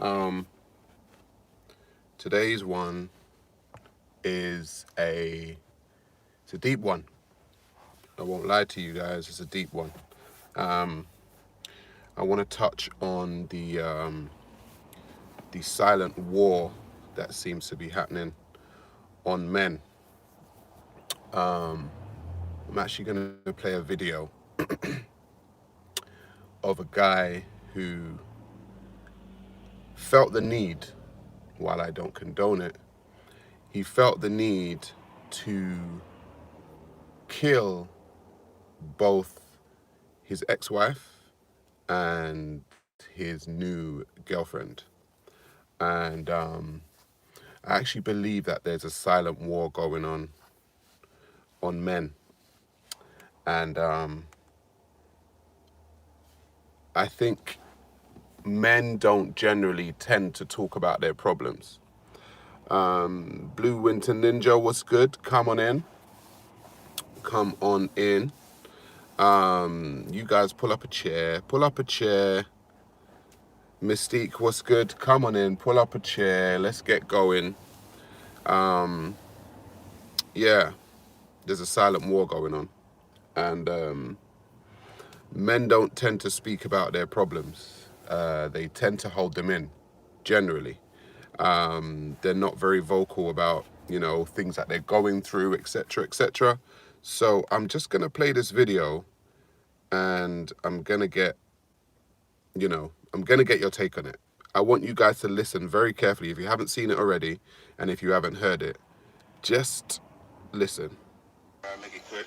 Um, Today's one is it's a deep one. I won't lie to you guys, it's a deep one. Um, I want to touch on the silent war that seems to be happening on men. I'm actually going to play a video of a guy who felt the need, while I don't condone it, he felt the need to kill both his ex-wife and his new girlfriend. And I actually believe that there's a silent war going on men. And I think men don't generally tend to talk about their problems. Blue Winter Ninja, what's good? Come on in. Come on in. You guys pull up a chair. Pull up a chair. Mystique, what's good? Come on in. Pull up a chair. Let's get going. Yeah, there's a silent war going on. And men don't tend to speak about their problems. They tend to hold them in, generally. They're not very vocal about, things that they're going through, etc., etc. So I'm just going to play this video and I'm going to get your take on it. I want you guys to listen very carefully if you haven't seen it already and if you haven't heard it. Just listen. I'll make it quick.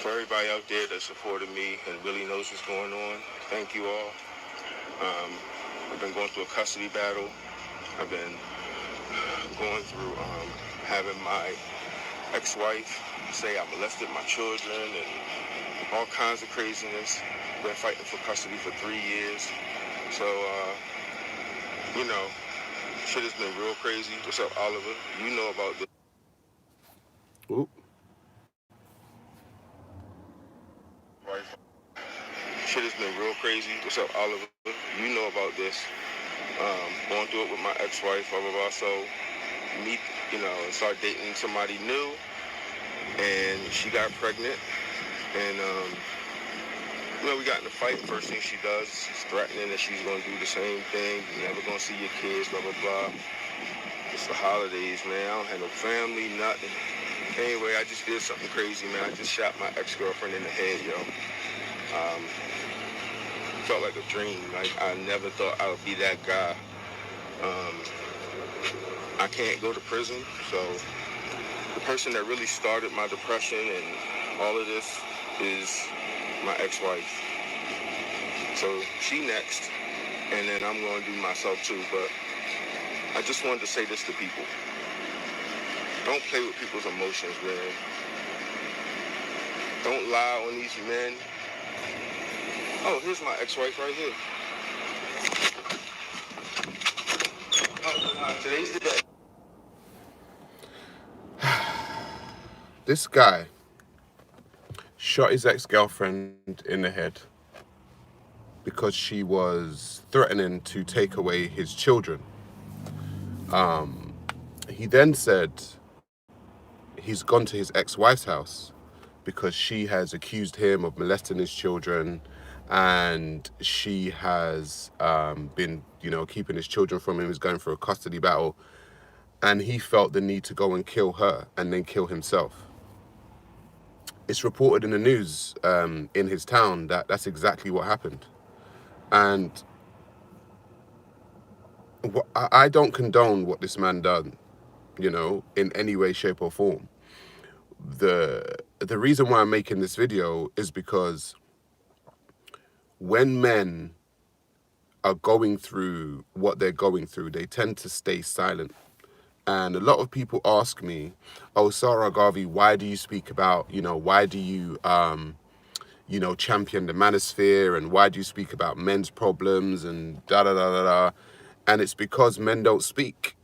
For everybody out there that supported me and really knows what's going on, thank you all. I've been going through a custody battle. I've been going through having my ex-wife say I molested my children and all kinds of craziness. Been fighting for custody for 3 years. So, shit has been real crazy. What's up, Oliver? You know about this. Oop. Shit has been real crazy. What's up, Oliver? You know about this. Going through it with my ex-wife, blah, blah, blah. So, me, start dating somebody new. And she got pregnant. And, we got in a fight. First thing she does is threatening that she's going to do the same thing. You're never going to see your kids, blah, blah, blah. It's the holidays, man. I don't have no family, nothing. Anyway, I just did something crazy, man. I just shot my ex-girlfriend in the head, yo. Felt like a dream. Like, I never thought I would be that guy. I can't go to prison, so the person that really started my depression and all of this is my ex-wife. So she next, and then I'm going to do myself too. But I just wanted to say this to people. Don't play with people's emotions, man. Don't lie on these men. Oh, here's my ex-wife right here. Oh, today's the day. This guy shot his ex-girlfriend in the head because she was threatening to take away his children. He then said he's gone to his ex-wife's house because she has accused him of molesting his children, and she has been, keeping his children from him. He's going through a custody battle, and he felt the need to go and kill her and then kill himself. It's reported in the news in his town that that's exactly what happened. And I don't condone what this man done, in any way, shape or form. The reason why I'm making this video is because when men are going through what they're going through, they tend to stay silent. And a lot of people ask me, oh, Sarah Garvey, why do you speak about, why do you, champion the manosphere, and why do you speak about men's problems and da da da da da? And it's because men don't speak.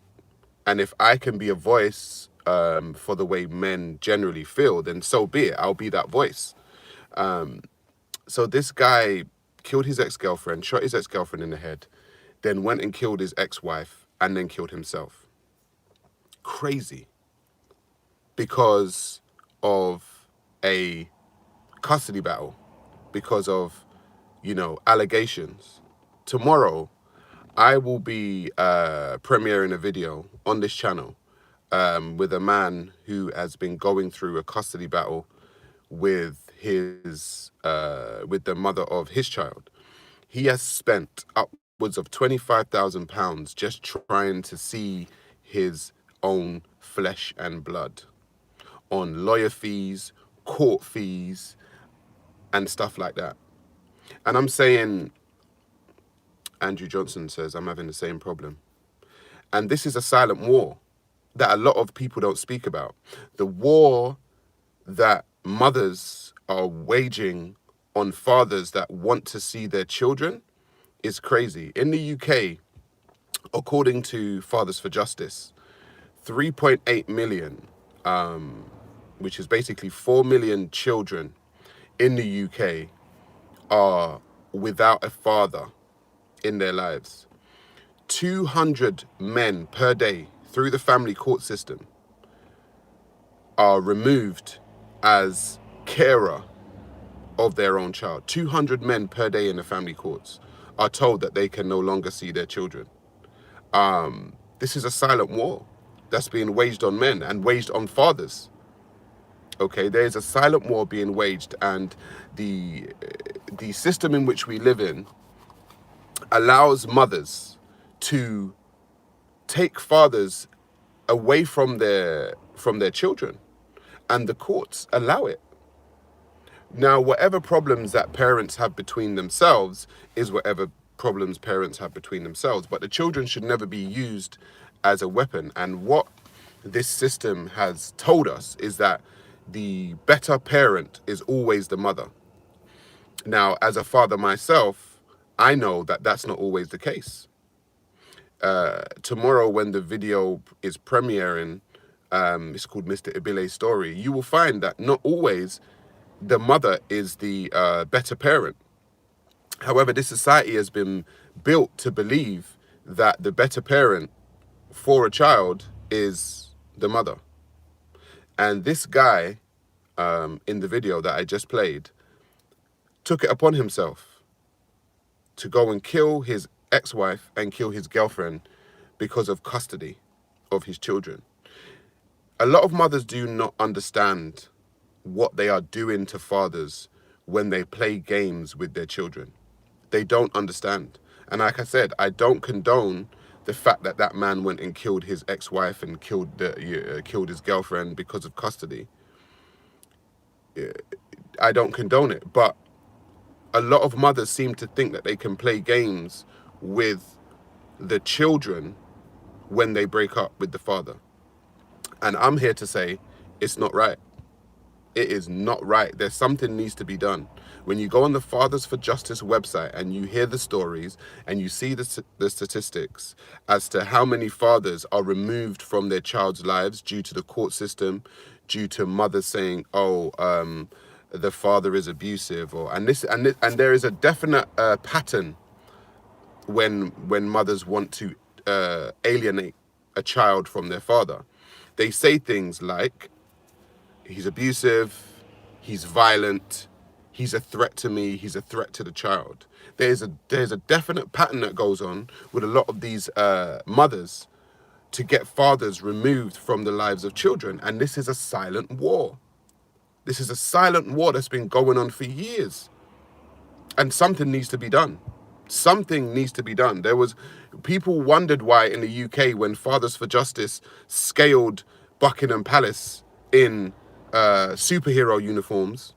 And if I can be a voice for the way men generally feel, then so be it. I'll be that voice. So this guy killed his ex-girlfriend, shot his ex-girlfriend in the head. then went and killed his ex-wife and then killed himself. Crazy. Because of a custody battle, because of, allegations. Tomorrow, I will be premiering a video on this channel with a man who has been going through a custody battle with with the mother of his child. He has spent upwards of £25,000 just trying to see his own flesh and blood on lawyer fees, court fees, and stuff like that. And I'm saying, Andrew Johnson says, I'm having the same problem. And this is a silent war that a lot of people don't speak about. The war that mothers are waging on fathers that want to see their children is crazy. In the UK, according to Fathers for Justice, 3.8 million, which is basically 4 million children in the UK are without a father in their lives. 200 men per day through the family court system are removed as carer of their own child. 200 men per day in the family courts are told that they can no longer see their children. This is a silent war that's being waged on men and waged on fathers. Okay, there is a silent war being waged, and the system in which we live in allows mothers to take fathers away from their children, and the courts allow it. Now, whatever problems that parents have between themselves is whatever problems parents have between themselves, but the children should never be used as a weapon. And what this system has told us is that the better parent is always the mother. Now, as a father myself, I know that that's not always the case. Tomorrow, when the video is premiering, it's called Mr. Ibile's Story, you will find that not always the mother is the better parent. However, this society has been built to believe that the better parent for a child is the mother. And this guy, in the video that I just played, took it upon himself to go and kill his ex-wife and kill his girlfriend because of custody of his children. A lot of mothers do not understand what they are doing to fathers when they play games with their children. They don't understand. And like I said, I don't condone the fact that that man went and killed his ex-wife and killed his girlfriend because of custody. I don't condone it, but a lot of mothers seem to think that they can play games with the children when they break up with the father. And I'm here to say it's not right. It is not right. There's something needs to be done. When you go on the Fathers for Justice website and you hear the stories and you see the statistics as to how many fathers are removed from their child's lives due to the court system, due to mothers saying, the father is abusive, and there is a definite pattern when mothers want to alienate a child from their father. They say things like, he's abusive, he's violent, he's a threat to me, he's a threat to the child. There's a definite pattern that goes on with a lot of these mothers to get fathers removed from the lives of children. And this is a silent war. This is a silent war that's been going on for years. And something needs to be done. Something needs to be done. People wondered why in the UK, when Fathers for Justice scaled Buckingham Palace in superhero uniforms,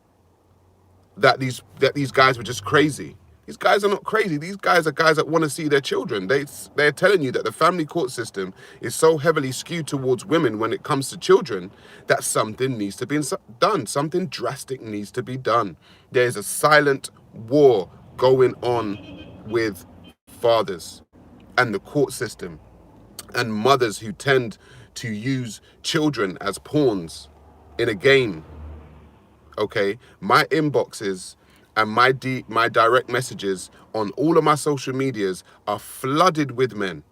that these guys were just crazy. These guys are not crazy. These guys are guys that want to see their children. They're telling you that the family court system is so heavily skewed towards women when it comes to children that something needs to be done. Something drastic needs to be done. There's a silent war going on with fathers and the court system and mothers who tend to use children as pawns in a game. Okay, my inboxes And my direct messages on all of my social medias are flooded with men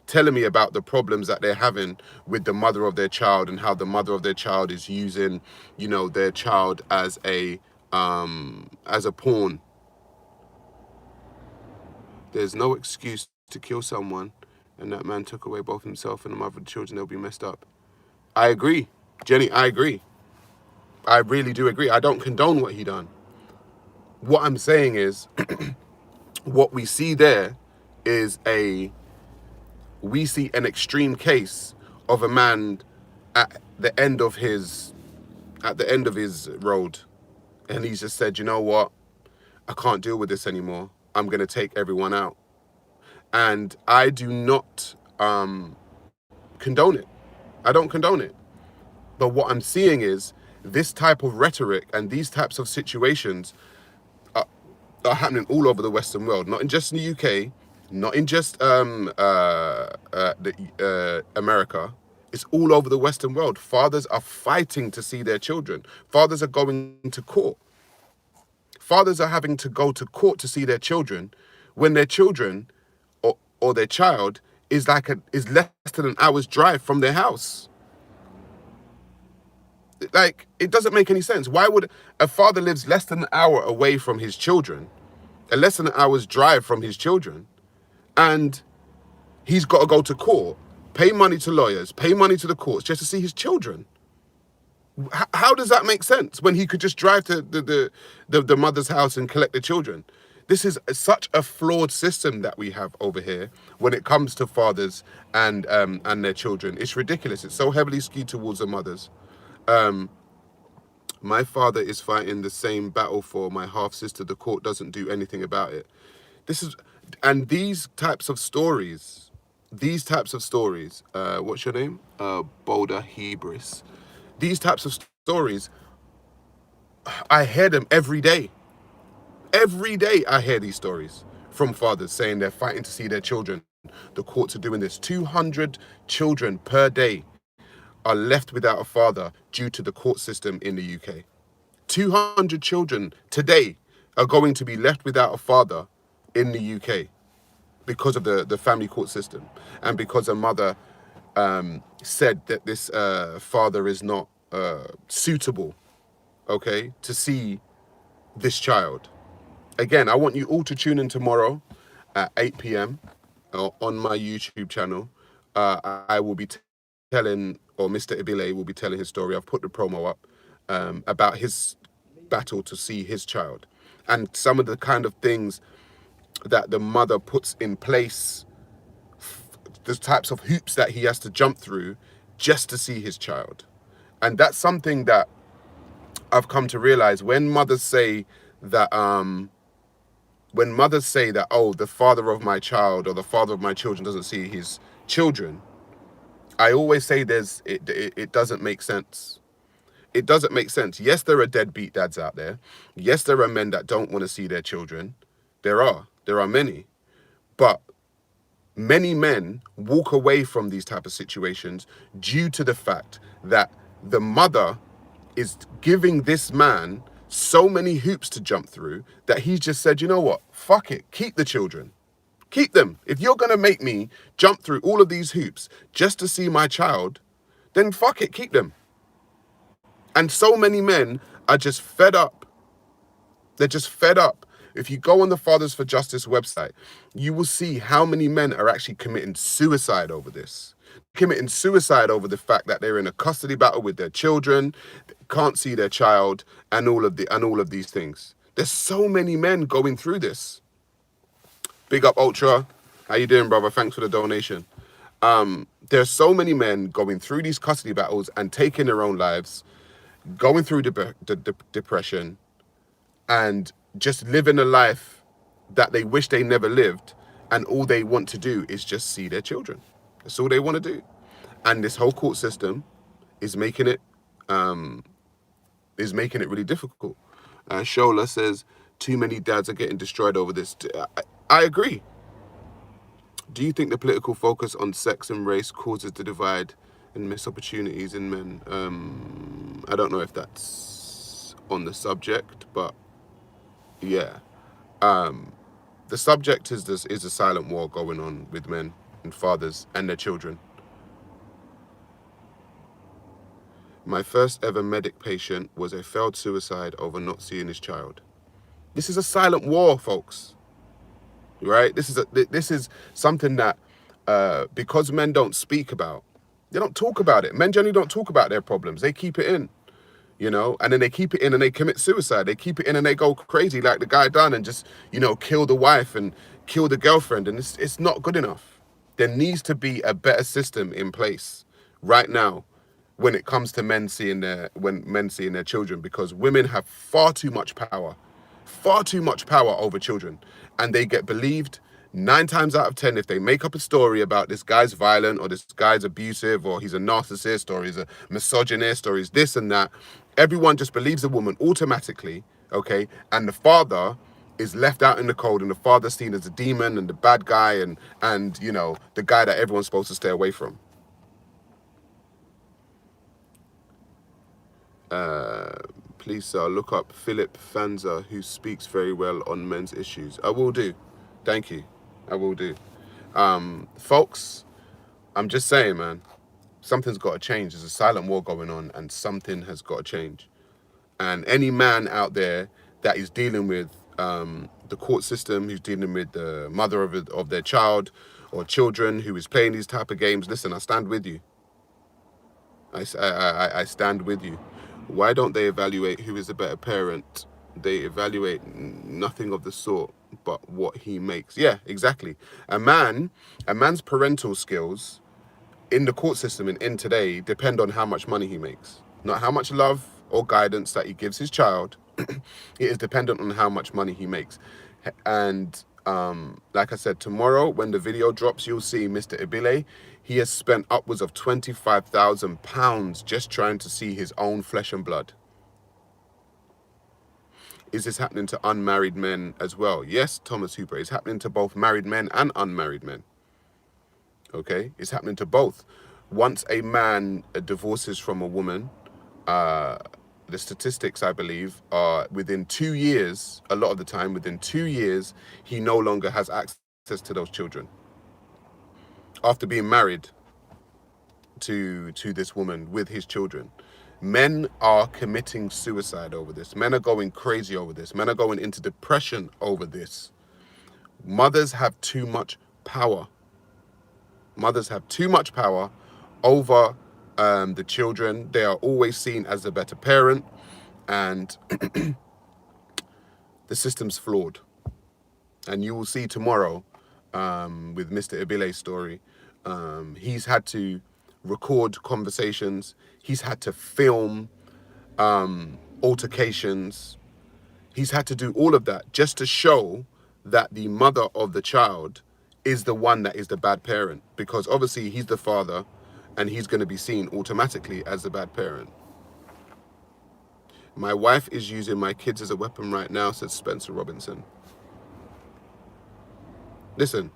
telling me about the problems that they're having with the mother of their child, and how the mother of their child is using, their child as a pawn. There's no excuse to kill someone, and that man took away both himself and the mother of the children. They'll be messed up. I agree, Jenny. I agree. I really do agree. I don't condone what he done. What I'm saying is, what we see there is we see an extreme case of a man at the end of his road, and he's just said, you know what, I can't deal with this anymore. I'm going to take everyone out. And I do not condone it. I don't condone it. But what I'm seeing is this type of rhetoric and these types of situations are happening all over the Western world, not in just in the UK, not in just America. It's all over the Western world. Fathers are fighting to see their children. Fathers are going to court. Fathers are having to go to court to see their children when their children or their child is less than an hour's drive from their house. Like, it doesn't make any sense. Why would a father lives less than an hour away from his children, less than an hour's drive from his children, and he's got to go to court, pay money to lawyers, pay money to the courts just to see his children? How does that make sense when he could just drive to the mother's house and collect the children? This is such a flawed system that we have over here when it comes to fathers and their children. It's ridiculous. It's so heavily skewed towards the mothers. My father is fighting the same battle for my half sister. The court doesn't do anything about it. These types of stories. What's your name? Boulder Hebris. These types of stories, I hear them every day. Every day I hear these stories from fathers saying they're fighting to see their children. The courts are doing this. 200 children per day are left without a father due to the court system in the UK. 200 children today are going to be left without a father in the UK because of the family court system, and because a mother said that this father is not suitable, okay, to see this child. Again, I want you all to tune in tomorrow at 8 p.m. On my YouTube channel. I will be telling, or Mr. Ibile will be telling his story. I've put the promo up about his battle to see his child, and some of the kind of things that the mother puts in place, the types of hoops that he has to jump through just to see his child. And that's something that I've come to realize when mothers say that, oh, the father of my child or the father of my children doesn't see his children, I always say it doesn't make sense. It doesn't make sense. Yes, there are deadbeat dads out there. Yes, there are men that don't want to see their children. There are many. But many men walk away from these type of situations due to the fact that the mother is giving this man so many hoops to jump through that he's just said, you know what, fuck it, keep the children. Keep them. If you're going to make me jump through all of these hoops just to see my child, then fuck it, keep them. And so many men are just fed up. They're just fed up. If you go on the Fathers for Justice website, you will see how many men are actually committing suicide over this. Committing suicide over the fact that they're in a custody battle with their children, can't see their child, and all of these things. There's so many men going through this. Big up, Ultra. How you doing, brother? Thanks for the donation. There's so many men going through these custody battles and taking their own lives, going through the depression, and just living a life that they wish they never lived, and all they want to do is just see their children. That's all they want to do. And this whole court system is making it really difficult. Shola says, too many dads are getting destroyed over this. I agree. Do you think the political focus on sex and race causes the divide and missed opportunities in men? I don't know if that's on the subject, but yeah. The subject is a silent war going on with men and fathers and their children. My first ever medic patient was a failed suicide over not seeing his child. This is a silent war, folks. Right? This is something that because men don't speak about, they don't talk about it. Men generally don't talk about their problems. They keep it in, and then they keep it in and they commit suicide. They keep it in and they go crazy like the guy done and just, kill the wife and kill the girlfriend. And it's not good enough. There needs to be a better system in place right now when it comes to men seeing their children, because women have far too much power over children, and they get believed 9 times out of 10 if they make up a story about this guy's violent or this guy's abusive or he's a narcissist or he's a misogynist or he's this and that. Everyone just believes the woman automatically, okay? And the father is left out in the cold, and the father's seen as a demon and the bad guy and the guy that everyone's supposed to stay away from. Please, sir, look up Philip Fanza, who speaks very well on men's issues. I will do. Thank you. I will do. Folks, I'm just saying, man, something's got to change. There's a silent war going on, and something has got to change. And any man out there that is dealing with the court system, who's dealing with the mother of their child or children, who is playing these type of games, listen, I stand with you. I stand with you. Why don't they evaluate who is a better parent? They evaluate nothing of the sort, but what he makes. Yeah, exactly. A man's parental skills in the court system and in today depend on how much money he makes, not how much love or guidance that he gives his child. It is dependent on how much money he makes. And like I said, tomorrow when the video drops, you'll see Mr. Ibile. He has spent upwards of £25,000 just trying to see his own flesh and blood. Is this happening to unmarried men as well? Yes, Thomas Hooper, it's happening to both married men and unmarried men. Okay, it's happening to both. Once a man divorces from a woman, the statistics, I believe, are within 2 years, a lot of the time, within 2 years, he no longer has access to those children. After being married to this woman with his children. Men are committing suicide over this. Men are going crazy over this. Men are going into depression over this. Mothers have too much power. Mothers have too much power over the children. They are always seen as the better parent, and the system's flawed. And you will see tomorrow with Mr. Ibile's story, he's had to record conversations. He's had to film altercations. He's had to do all of that just to show that the mother of the child is the one that is the bad parent, because obviously he's the father and he's going to be seen automatically as the bad parent. My wife is using my kids as a weapon right now, says Spencer Robinson. Listen,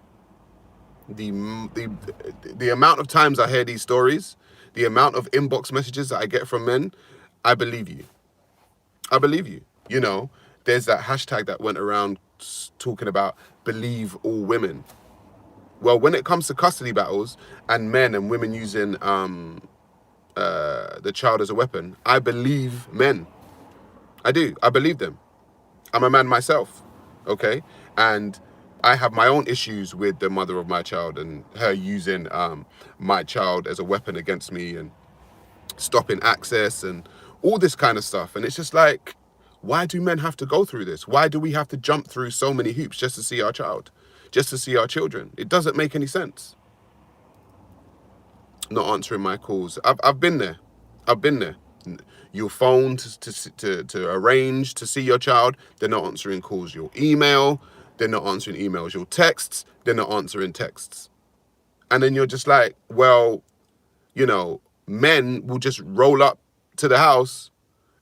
the amount of times I hear these stories, the amount of inbox messages that I get from men, I believe you. I believe you. You know, there's that hashtag that went around talking about believe all women. Well, when it comes to custody battles and men and women using the child as a weapon, I believe men. I do. I believe them. I'm a man myself, okay? And I have my own issues with the mother of my child and her using my child as a weapon against me and stopping access and all this kind of stuff. And it's just like, why do men have to go through this? Why do we have to jump through so many hoops just to see our child, just to see our children? It doesn't make any sense. Not answering my calls. I've been there. I've been there. You'll phone to arrange to see your child. They're not answering calls. You'll email. They're not answering emails. You'll text. They're not answering texts. And then you're just like, well, you know, men will just roll up to the house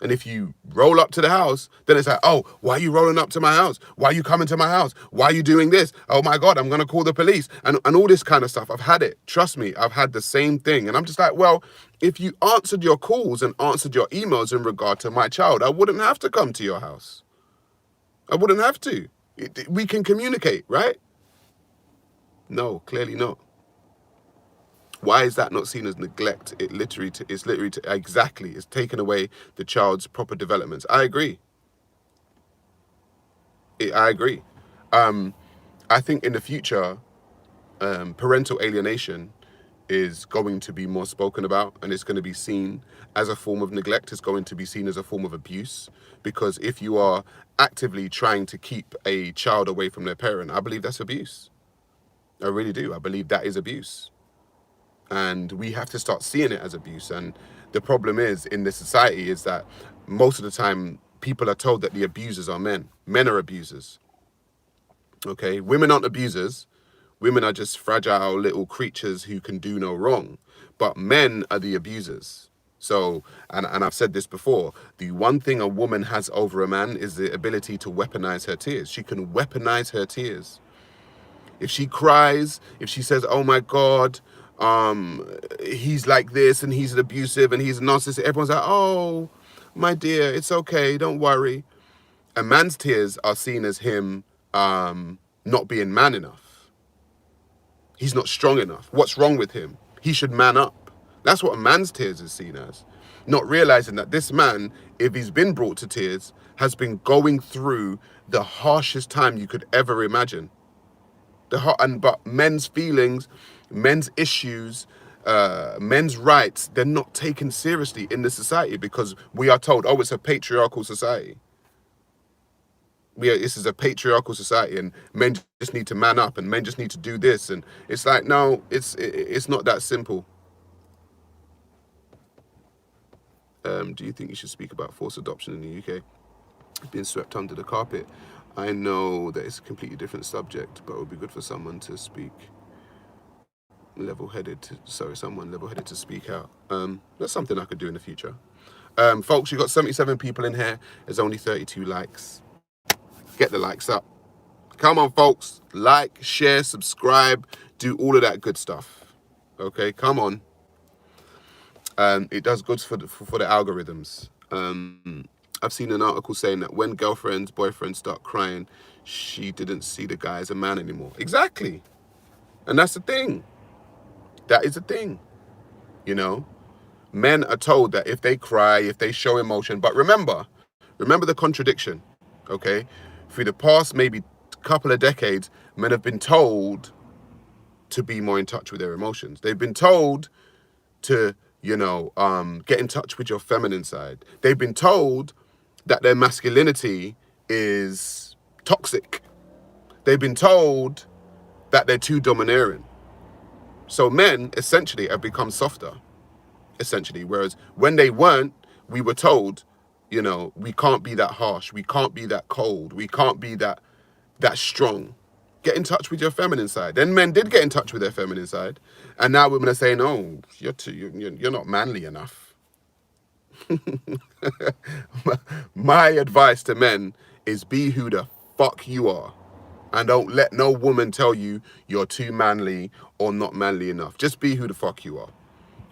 And if you roll up to the house, then it's like, oh, why are you rolling up to my house? Why are you coming to my house? Why are you doing this? Oh my God, I'm going to call the police. And all this kind of stuff. I've had it. Trust me, I've had the same thing. And I'm just like, well, if you answered your calls and answered your emails in regard to my child, I wouldn't have to come to your house. I wouldn't have to. We can communicate, right? No, clearly not. Why is that not seen as neglect? It's taken away the child's proper developments. I agree. I agree. I think in the future, parental alienation is going to be more spoken about, and it's going to be seen as a form of neglect. It's going to be seen as a form of abuse, because if you are actively trying to keep a child away from their parent, I believe that's abuse. I really do. I believe that is abuse. And we have to start seeing it as abuse. And the problem is, in this society, is that most of the time people are told that the abusers are men. Men are abusers. Okay? Women aren't abusers. Women are just fragile little creatures who can do no wrong. But men are the abusers. So, and I've said this before, the one thing a woman has over a man is the ability to weaponize her tears. She can weaponize her tears. If she cries, if she says, oh my God, he's like this and he's abusive and he's a narcissist, everyone's like, oh, my dear, it's okay, don't worry. A man's tears are seen as him not being man enough. He's not strong enough. What's wrong with him? He should man up. That's what a man's tears is seen as. Not realizing that this man, if he's been brought to tears, has been going through the harshest time you could ever imagine. But men's feelings, men's issues, men's rights, they're not taken seriously in this society, because we are told, oh, it's a patriarchal society. This is a patriarchal society, and men just need to man up, and men just need to do this. And it's like, no, it's not that simple. Do you think you should speak about forced adoption in the UK? Being swept under the carpet. I know that it's a completely different subject, but it would be good for someone to speak level-headed to speak out. That's something I could do in the future. Folks, you've got 77 people in here. There's only 32 likes. Get the likes up. Come on, folks. Like, share, subscribe, do all of that good stuff. Okay, come on. It does good for the algorithms. I've seen an article saying that when girlfriends, boyfriends start crying, she didn't see the guy as a man anymore. Exactly. And that's the thing. That is the thing. You know, men are told that if they cry, if they show emotion, but remember the contradiction, okay? Through the past maybe couple of decades, men have been told to be more in touch with their emotions. They've been told to, get in touch with your feminine side. They've been told that their masculinity is toxic. They've been told that they're too domineering. So men essentially have become softer, whereas when they weren't, we were told, we can't be that harsh, we can't be that cold, we can't be that strong. Get in touch with your feminine side. Then men did get in touch with their feminine side, and now women are saying, "Oh, you're not manly enough." My advice to men is be who the fuck you are, and don't let no woman tell you you're too manly or not manly enough. Just be who the fuck you are,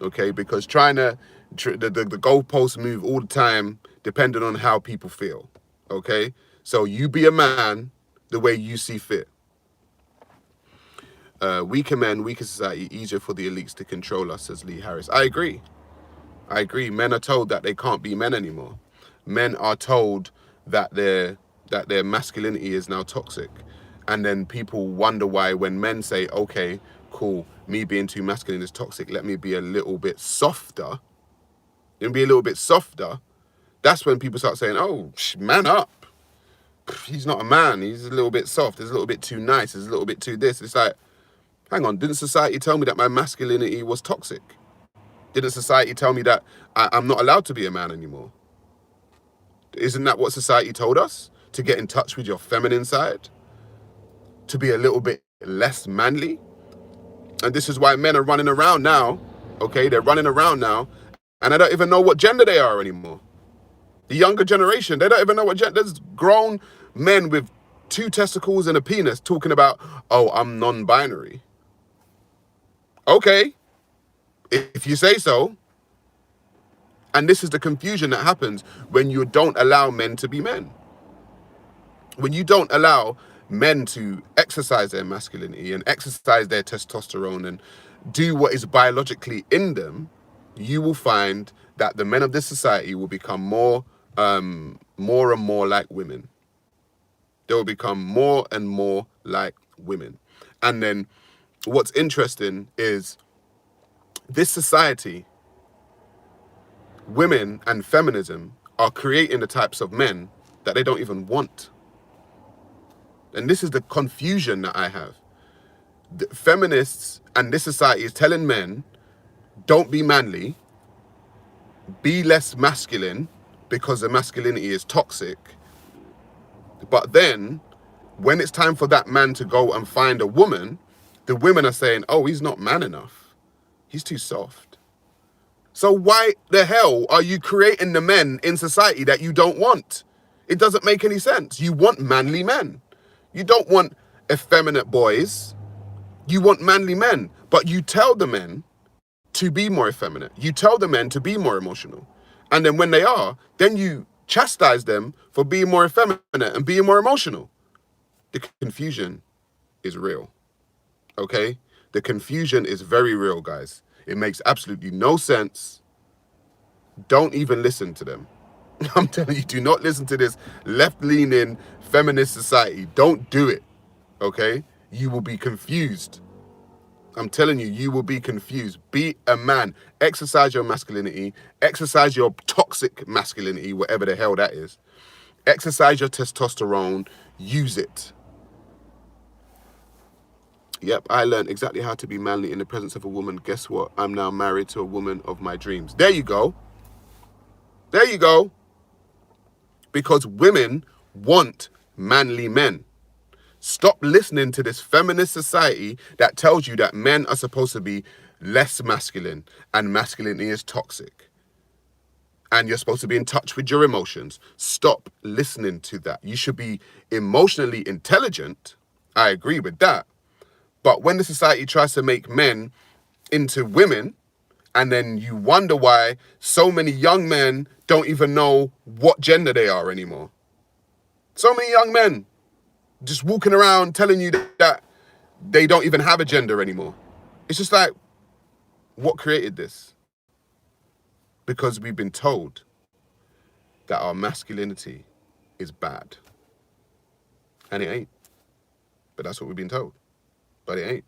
okay? Because the goalposts move all the time, depending on how people feel, okay? So you be a man the way you see fit. Weaker men, weaker society, easier for the elites to control us, says Lee Harris. I agree. Men are told that they can't be men anymore. Men are told that their masculinity is now toxic. And then people wonder why when men say, okay, cool, me being too masculine is toxic, let me be a little bit softer. That's when people start saying, oh, man up. He's not a man. He's a little bit soft. He's a little bit too nice. He's a little bit too this. It's like, hang on, didn't society tell me that my masculinity was toxic? Didn't society tell me that I'm not allowed to be a man anymore? Isn't that what society told us? To get in touch with your feminine side? To be a little bit less manly? And this is why men are running around now, okay? They're running around now, and I don't even know what gender they are anymore. The younger generation, they don't even know what gender. There's grown men with 2 testicles and a penis talking about, oh, I'm non-binary. Okay, if you say so. And this is the confusion that happens when you don't allow men to be men. When you don't allow men to exercise their masculinity and exercise their testosterone and do what is biologically in them, you will find that the men of this society will become more and more like women. They will become more and more like women. And then what's interesting is this society, women and feminism are creating the types of men that they don't even want. And this is the confusion that I have. The feminists and this society is telling men, don't be manly, be less masculine because the masculinity is toxic. But then when it's time for that man to go and find a woman, the women are saying, oh, he's not man enough. He's too soft. So why the hell are you creating the men in society that you don't want? It doesn't make any sense. You want manly men. You don't want effeminate boys. You want manly men. But you tell the men to be more effeminate. You tell the men to be more emotional. And then when they are, then you chastise them for being more effeminate and being more emotional. The confusion is real. Okay? The confusion is very real, guys. It makes absolutely no sense. Don't even listen to them. I'm telling you, do not listen to this left-leaning feminist society. Don't do it, okay? You will be confused. I'm telling you, you will be confused. Be a man. Exercise your masculinity. Exercise your toxic masculinity, whatever the hell that is. Exercise your testosterone. Use it. Yep, I learned exactly how to be manly in the presence of a woman. Guess what? I'm now married to a woman of my dreams. There you go. There you go. Because women want manly men. Stop listening to this feminist society that tells you that men are supposed to be less masculine and masculinity is toxic. And you're supposed to be in touch with your emotions. Stop listening to that. You should be emotionally intelligent. I agree with that. But when the society tries to make men into women, and then you wonder why so many young men don't even know what gender they are anymore. So many young men just walking around telling you that they don't even have a gender anymore. It's just like, what created this? Because we've been told that our masculinity is bad. And it ain't. But that's what we've been told. But it ain't.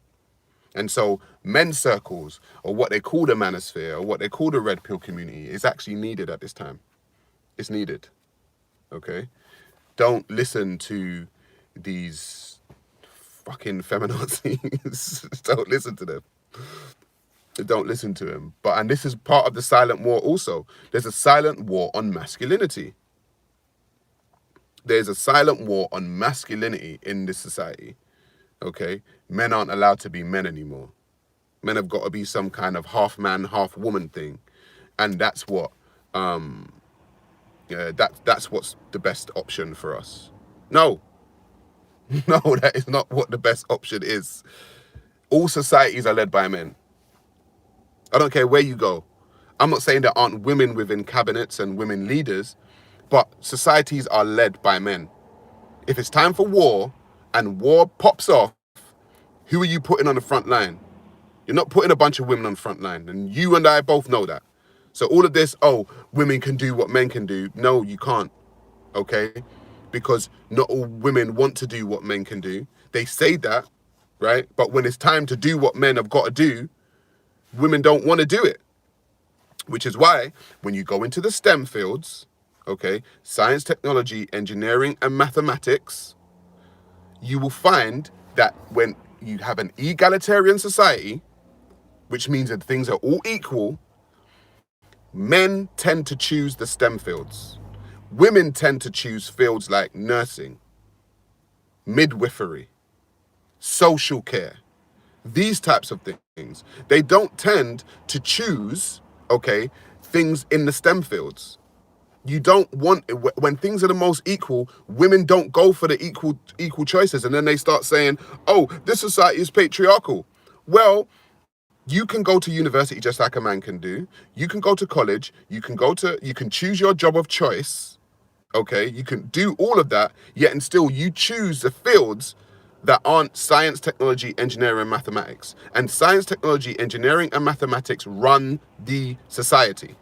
And so men's circles, or what they call the manosphere, or what they call the red pill community, is actually needed at this time. It's needed, okay? Don't listen to these fucking feminazis. Don't listen to them. Don't listen to them. And this is part of the silent war also. There's a silent war on masculinity. There's a silent war on masculinity in this society. Okay, men aren't allowed to be men anymore. Men have got to be some kind of half man, half woman thing, and that's what, that's what's the best option for us. No, no, that is not what the best option is. All societies are led by men. I don't care where you go. I'm not saying there aren't women within cabinets and women leaders, but societies are led by men. If it's time for war, and war pops off, who are you putting on the front line? You're not putting a bunch of women on the front line. And you and I both know that. So all of this, oh, women can do what men can do. No, you can't. Okay? Because not all women want to do what men can do. They say that, right? But when it's time to do what men have got to do, women don't want to do it. Which is why when you go into the STEM fields, okay, science, technology, engineering, and mathematics, you will find that when you have an egalitarian society, which means that things are all equal, men tend to choose the STEM fields. Women tend to choose fields like nursing, midwifery, social care, these types of things. They don't tend to choose, okay, things in the STEM fields. You don't want, when things are the most equal, women don't go for the equal choices, and then they start saying, oh, this society is patriarchal. Well, you can go to university just like a man can do. You can go to college. You can choose your job of choice. Okay, you can do all of that, yet and still you choose the fields that aren't science, technology, engineering, and mathematics. And science, technology, engineering, and mathematics run the society.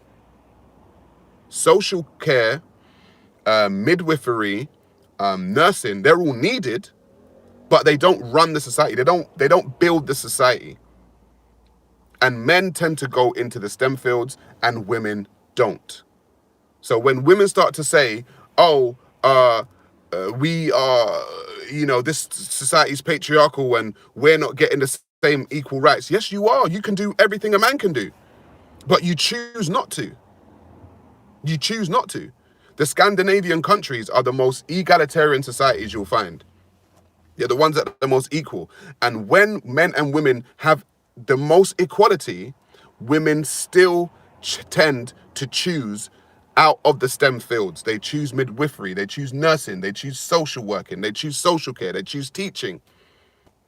Social care, midwifery, nursing, they're all needed, but they don't run the society. They don't build the society. And men tend to go into the STEM fields and women don't. So when women start to say, oh, we are, this society is patriarchal and we're not getting the same equal rights. Yes, you are. You can do everything a man can do, but you choose not to. You choose not to. The Scandinavian countries are the most egalitarian societies you'll find. They're the ones that are the most equal. And when men and women have the most equality, women still tend to choose out of the STEM fields. They choose midwifery, they choose nursing, they choose social working, they choose social care, they choose teaching.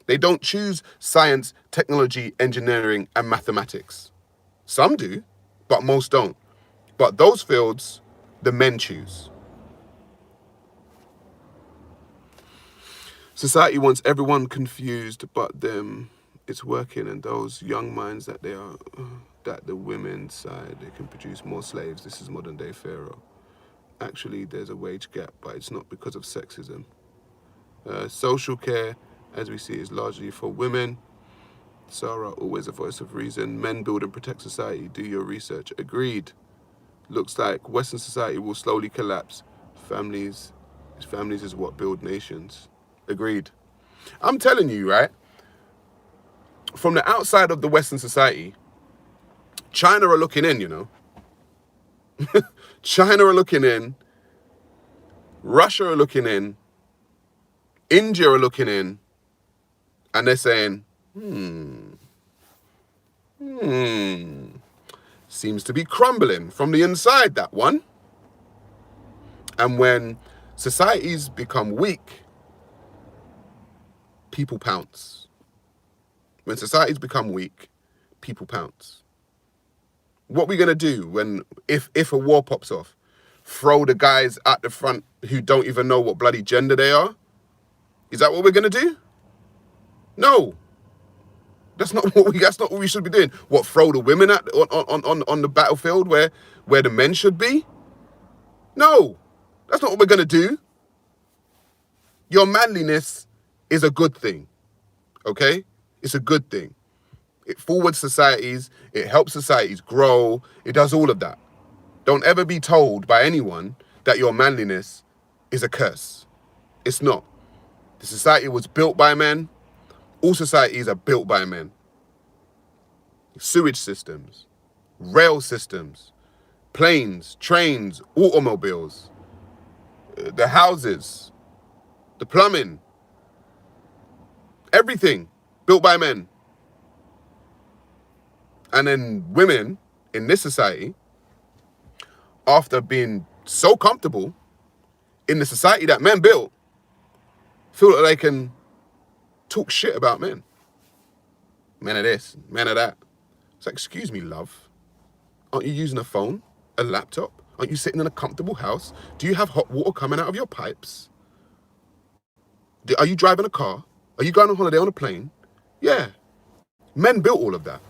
They don't choose science, technology, engineering, and mathematics. Some do, but most don't. But those fields, the men choose. Society wants everyone confused but them. It's working, and those young minds that that the women's side, they can produce more slaves. This is modern day Pharaoh. Actually, there's a wage gap, but it's not because of sexism. Social care, as we see, is largely for women. Sarah, always a voice of reason. Men build and protect society. Do your research. Agreed. Looks like Western society will slowly collapse. Families is what build nations. Agreed. I'm telling you, right? From the outside of the Western society, China are looking in, China are looking in. Russia are looking in. India are looking in. And they're saying, seems to be crumbling from the inside, that one. And when societies become weak, people pounce. When societies become weak, people pounce. What are we gonna do if a war pops off? Throw the guys at the front who don't even know what bloody gender they are? Is that what we're gonna do? No. That's not what we should be doing. What, throw the women on the battlefield where the men should be? No. That's not what we're gonna do. Your manliness is a good thing. Okay? It's a good thing. It forwards societies, it helps societies grow, it does all of that. Don't ever be told by anyone that your manliness is a curse. It's not. The society was built by men. All societies are built by men. Sewage systems, rail systems, planes, trains, automobiles, the houses, the plumbing, everything built by men. And then women in this society, after being so comfortable in the society that men built, feel that they can talk shit about men. Men of this, men of that. It's like, excuse me, love. Aren't you using a phone, a laptop? Aren't you sitting in a comfortable house? Do you have hot water coming out of your pipes? Are you driving a car? Are you going on holiday on a plane? Yeah. Men built all of that.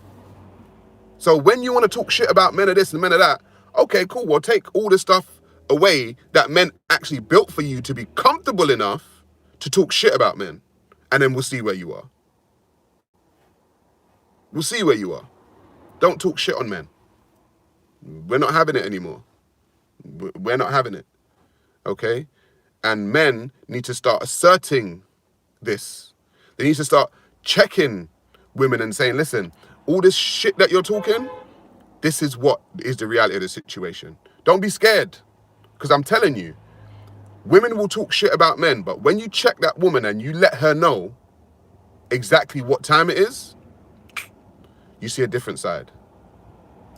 So when you want to talk shit about men of this and men of that, okay, cool. Well, take all the stuff away that men actually built for you to be comfortable enough to talk shit about men. And then we'll see where you are. We'll see where you are. Don't talk shit on men. We're not having it anymore. We're not having it. Okay? And men need to start asserting this. They need to start checking women and saying, listen, all this shit that you're talking, this is what is the reality of the situation. Don't be scared. Because I'm telling you, women will talk shit about men, but when you check that woman and you let her know exactly what time it is, you see a different side.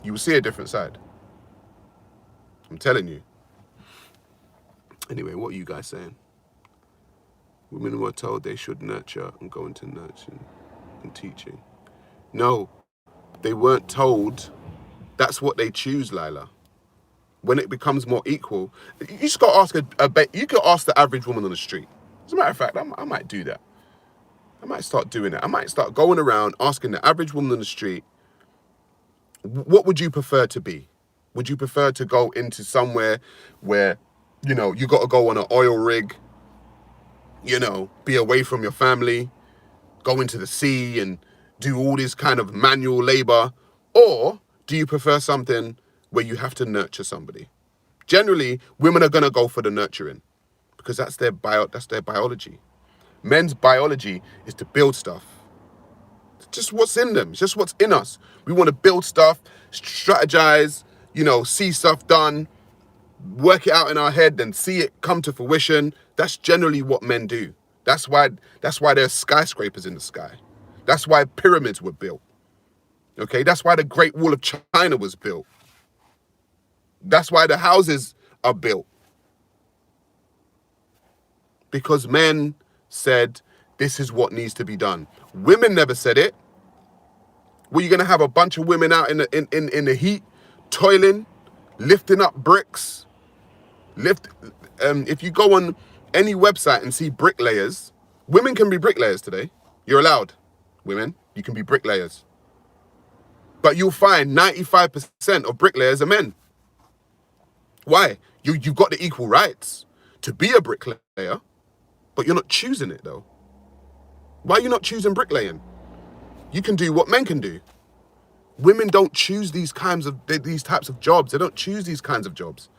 You will see a different side. I'm telling you. Anyway, what are you guys saying? Women were told they should nurture and go into nurturing and teaching. No, they weren't told. That's what they choose, Lila. When it becomes more equal, you just got to ask you could ask the average woman on the street. As a matter of fact, I might do that. I might start doing it. I might start going around asking the average woman on the street, what would you prefer to be? Would you prefer to go into somewhere where, you got to go on an oil rig, be away from your family, go into the sea and do all this kind of manual labor? Or do you prefer something where you have to nurture somebody? Generally, women are going to go for the nurturing because that's their biology. Men's biology is to build stuff. It's just what's in them. It's just what's in us. We want to build stuff, strategize, see stuff done, work it out in our head and see it come to fruition. That's generally what men do. That's why there's skyscrapers in the sky. That's why pyramids were built. Okay, that's why the Great Wall of China was built. That's why the houses are built. Because men said, this is what needs to be done. Women never said it. Were you going to have a bunch of women out in the heat, toiling, lifting up bricks? If you go on any website and see bricklayers, women can be bricklayers today. You're allowed. Women, you can be bricklayers. But you'll find 95% of bricklayers are men. Why? You've got the equal rights to be a bricklayer, but you're not choosing it though. Why are you not choosing bricklaying? You can do what men can do. Women don't choose these types of jobs. They don't choose these kinds of jobs.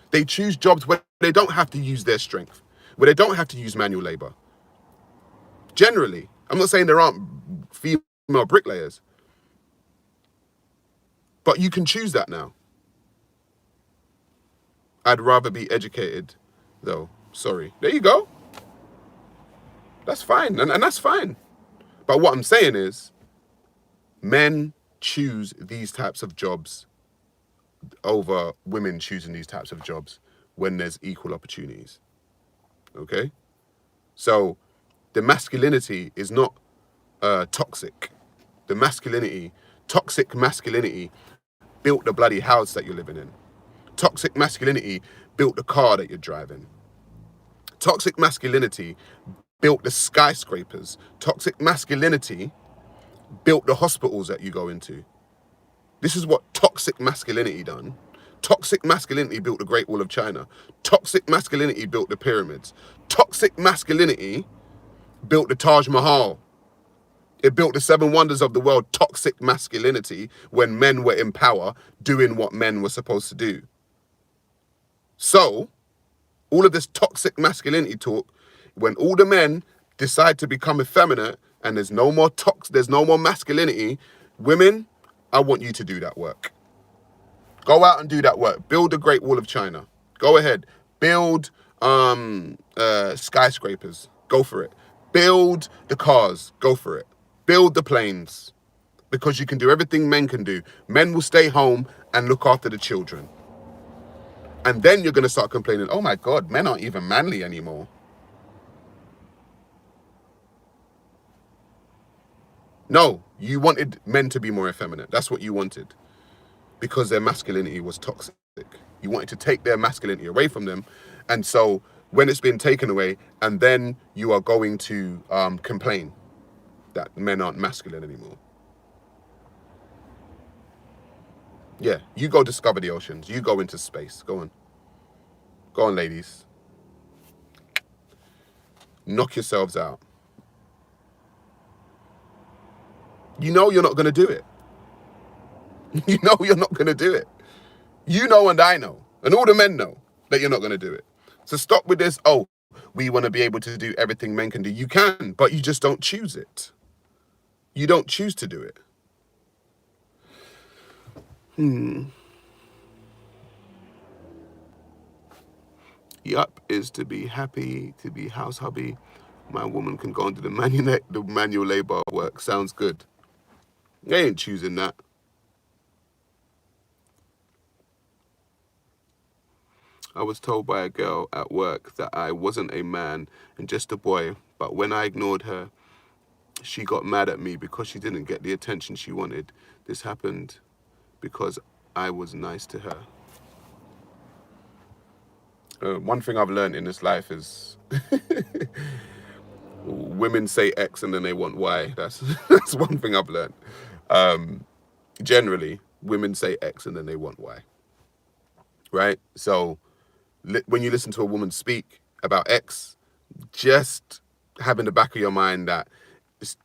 They choose jobs where they don't have to use their strength, where they don't have to use manual labor. Generally, I'm not saying there aren't female bricklayers, but you can choose that now. I'd rather be educated, though. Sorry. There you go. That's fine, and that's fine. But what I'm saying is, men choose these types of jobs over women choosing these types of jobs when there's equal opportunities. Okay? So the masculinity is not toxic. Toxic masculinity built the bloody house that you're living in. Toxic masculinity built the car that you're driving. Toxic masculinity built the skyscrapers. Toxic masculinity built the hospitals that you go into. This is what toxic masculinity done. Toxic masculinity built the Great Wall of China. Toxic masculinity built the pyramids. Toxic masculinity built the Taj Mahal. It built the 7 wonders of the world. Toxic masculinity, when men were in power, doing what men were supposed to do. So, all of this toxic masculinity talk, when all the men decide to become effeminate and there's no more masculinity, women, I want you to do that work. Go out and do that work. Build the Great Wall of China. Go ahead. Build skyscrapers. Go for it. Build the cars. Go for it. Build the planes. Because you can do everything men can do. Men will stay home and look after the children. And then you're going to start complaining, oh my God, men aren't even manly anymore. No, you wanted men to be more effeminate. That's what you wanted. Because their masculinity was toxic. You wanted to take their masculinity away from them. And so when it's been taken away, and then you are going to complain that men aren't masculine anymore. Yeah, you go discover the oceans. You go into space. Go on. Go on, ladies. Knock yourselves out. You know you're not going to do it. You know you're not going to do it. You know and I know, and all the men know that you're not going to do it. So stop with this, oh, we want to be able to do everything men can do. You can, but you just don't choose it. You don't choose to do it. Yup is to be happy, to be house hubby. My woman can go into the manual labor work. Sounds good. They ain't choosing that. I was told by a girl at work that I wasn't a man and just a boy, but when I ignored her, she got mad at me because she didn't get the attention she wanted. This happened because I was nice to her. One thing I've learned in this life is women say X and then they want Y. That's one thing I've learned. Generally, women say X and then they want Y. Right? So when you listen to a woman speak about X, just have in the back of your mind that it's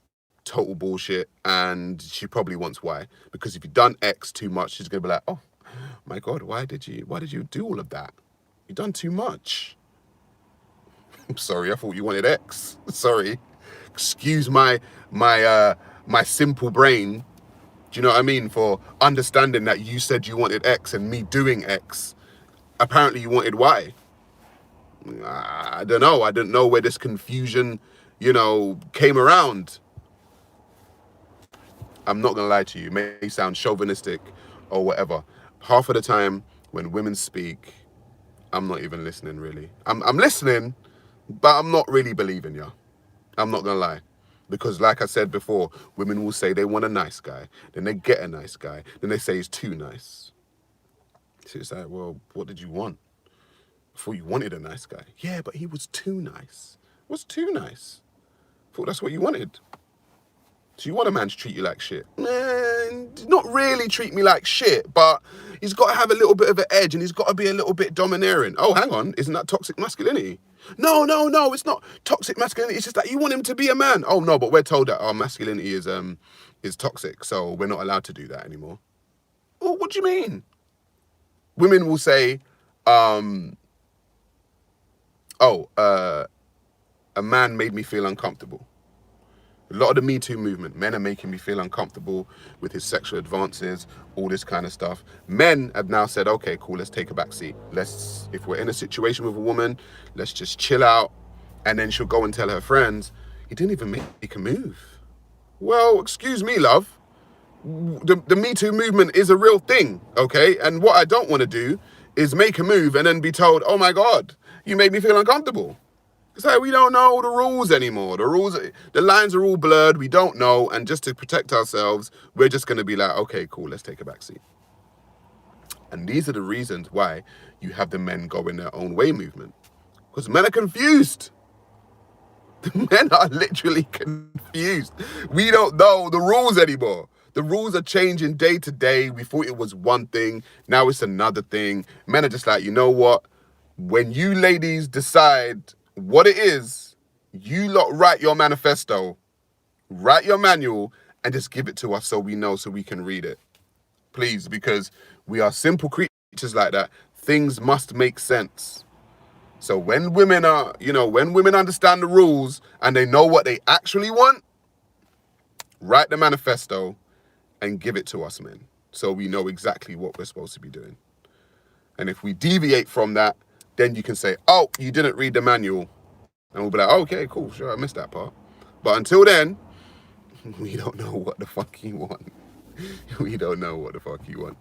total bullshit and she probably wants Y. Because if you've done X too much, she's gonna be like, oh my God, why did you do all of that? You've done too much. I'm sorry, I thought you wanted X. Sorry. Excuse my simple brain. Do you know what I mean? For understanding that you said you wanted X and me doing X. Apparently you wanted Y. I don't know. I didn't know where this confusion, came around. I'm not going to lie to you. It may sound chauvinistic or whatever. Half of the time when women speak, I'm not even listening, really. I'm listening, but I'm not really believing you. I'm not going to lie. Because like I said before, women will say they want a nice guy. Then they get a nice guy. Then they say he's too nice. So it's like, well, what did you want? I thought you wanted a nice guy. Yeah, but he was too nice. What's too nice? I thought that's what you wanted. So you want a man to treat you like shit? Not really treat me like shit, but he's got to have a little bit of an edge and he's got to be a little bit domineering. Oh, hang on. Isn't that toxic masculinity? No, it's not toxic masculinity. It's just that you want him to be a man. Oh, no, but we're told that our masculinity is toxic, so we're not allowed to do that anymore. Well, what do you mean? Women will say, a man made me feel uncomfortable. A lot of the Me Too movement, men are making me feel uncomfortable with his sexual advances, all this kind of stuff. Men have now said, okay, cool, let's take a back seat. If we're in a situation with a woman, let's just chill out. And then she'll go and tell her friends, he didn't even make a move. Well, excuse me, love. The Me Too movement is a real thing, okay? And what I don't want to do is make a move and then be told, oh my God, you made me feel uncomfortable. It's like we don't know the rules anymore. The lines are all blurred. We don't know. And just to protect ourselves, we're just going to be like, okay, cool, let's take a back seat. And these are the reasons why you have the men go in their own way movement. Because men are confused. The men are literally confused. We don't know the rules anymore. The rules are changing day to day. We thought it was one thing. Now it's another thing. Men are just like, you know what? When you ladies decide what it is, you lot write your manifesto, write your manual, and just give it to us so we know, so we can read it. Please, because we are simple creatures like that. Things must make sense. So when women understand the rules and they know what they actually want, write the manifesto and give it to us, men, so we know exactly what we're supposed to be doing. And if we deviate from that, then you can say, oh, you didn't read the manual. And we'll be like, oh, okay, cool, sure, I missed that part. But until then, we don't know what the fuck you want. We don't know what the fuck you want.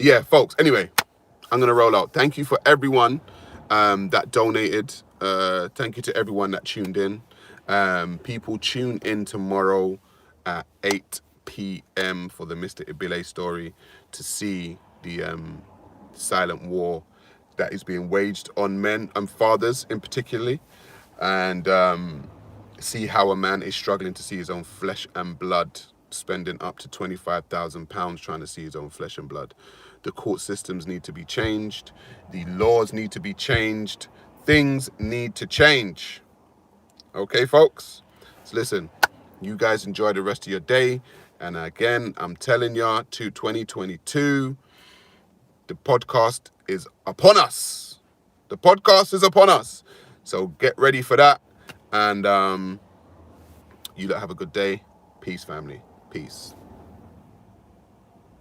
Yeah, folks, anyway, I'm going to roll out. Thank you for everyone that donated. Thank you to everyone that tuned in. People tune in tomorrow at 8 p.m. for the Mr. Ibile story to see the silent war that is being waged on men and fathers in particularly, and see how a man is struggling to see his own flesh and blood, spending up to £25,000 trying to see his own flesh and blood. The court systems need to be changed. The laws need to be changed. Things need to change. Okay, folks? So listen, you guys enjoy the rest of your day. And again, I'm telling y'all, to 2022, the podcast is upon us. The podcast is upon us. So get ready for that. And you lot have a good day. Peace, family. Peace.